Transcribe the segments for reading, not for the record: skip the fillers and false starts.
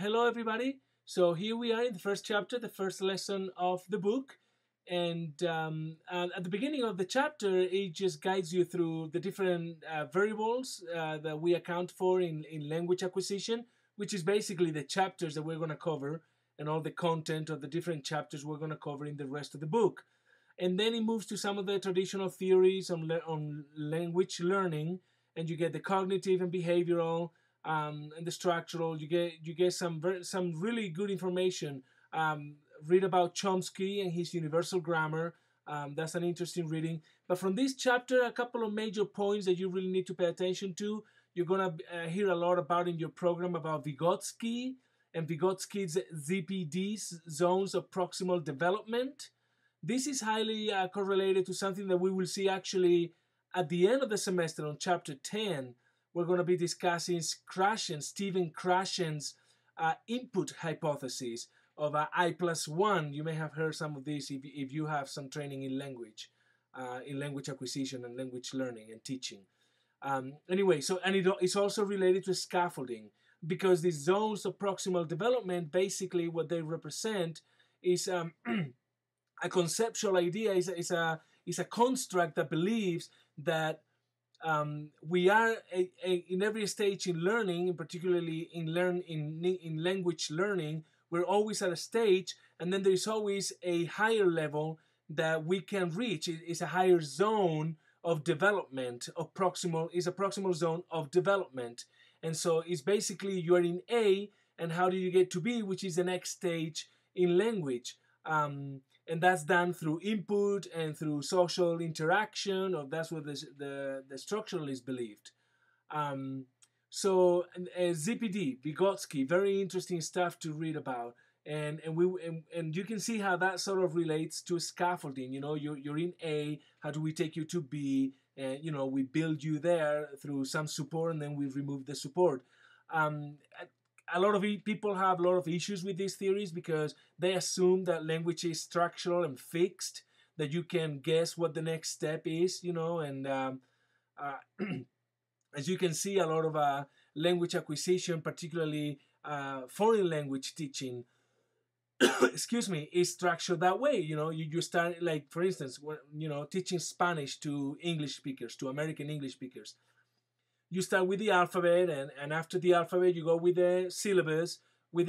Hello, everybody. So here we are in the first chapter, the first lesson of the book. And at the beginning of the chapter, it just guides you through the different variables that we account for in language acquisition, which is basically the chapters that we're going to cover and all the content of the different chapters we're going to cover in the rest of the book. And then it moves to some of the traditional theories on language learning, and you get the cognitive and behavioral, and the structural. You get some really good information. Read about Chomsky and his universal grammar. That's an interesting reading. But from this chapter, a couple of major points that you really need to pay attention to. You're gonna hear a lot about in your program about Vygotsky and Vygotsky's ZPDs, zones of proximal development. This is highly correlated to something that we will see actually at the end of the semester on chapter 10. We're going to be discussing Stephen Krashen's input hypothesis of I+1. You may have heard some of this if you have some training in language acquisition and language learning and teaching. Anyway, it's also related to scaffolding, because these zones of proximal development, basically what they represent is a conceptual idea, is a construct that believes that we are in every stage in learning, particularly in language learning. We're always at a stage, and then there is always a higher level that we can reach. It's a higher zone of development. A proximal zone of development, and so it's basically you are in A, and how do you get to B, which is the next stage in language. And that's done through input and through social interaction, or that's what the structuralist believed. So ZPD, Vygotsky, very interesting stuff to read about, and you can see how that sort of relates to scaffolding. You know, you're in A, how do we take you to B? And we build you there through some support, and then we remove the support. A lot of people have a lot of issues with these theories because they assume that language is structural and fixed, that you can guess what the next step is, and as you can see, a lot of language acquisition, particularly foreign language teaching, excuse me, is structured that way. You start, like, for instance, teaching Spanish to English speakers, to American English speakers. You start with the alphabet, and after the alphabet, you go with the syllabus, with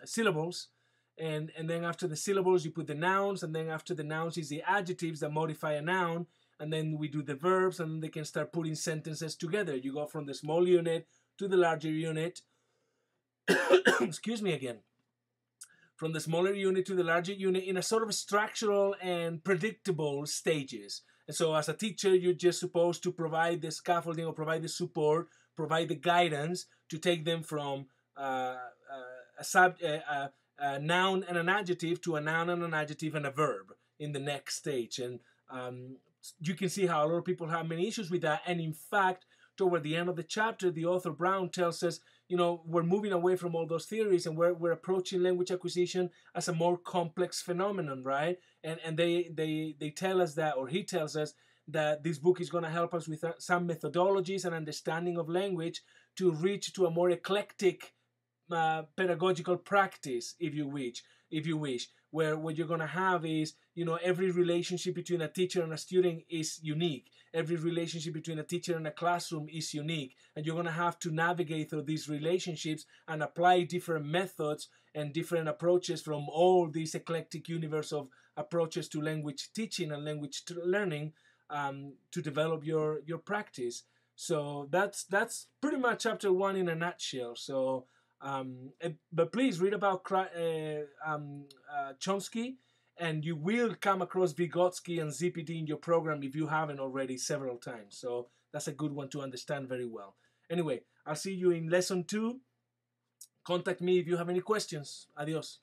syllables, and then after the syllables, you put the nouns, and then after the nouns is the adjectives that modify a noun, and then we do the verbs, and they can start putting sentences together. You go from the small unit to the larger unit. Excuse me again. From the smaller unit to the larger unit in a sort of structural and predictable stages. And so as a teacher, you're just supposed to provide the scaffolding or provide the support, provide the guidance to take them from a noun and an adjective to a noun and an adjective and a verb in the next stage. And you can see how a lot of people have many issues with that. And in fact, toward the end of the chapter, the author Brown tells us, we're moving away from all those theories, and we're approaching language acquisition as a more complex phenomenon, right? And they tell us that, or he tells us that this book is going to help us with some methodologies and understanding of language to reach to a more eclectic pedagogical practice, if you wish, where what you're going to have is, every relationship between a teacher and a student is unique. Every relationship between a teacher and a classroom is unique. And you're going to have to navigate through these relationships and apply different methods and different approaches from all this eclectic universe of approaches to language teaching and language learning to develop your practice. So that's pretty much chapter 1 in a nutshell. So but please read about Chomsky, and you will come across Vygotsky and ZPD in your program if you haven't already several times. So that's a good one to understand very well. Anyway, I'll see you in lesson 2. Contact me if you have any questions. Adios.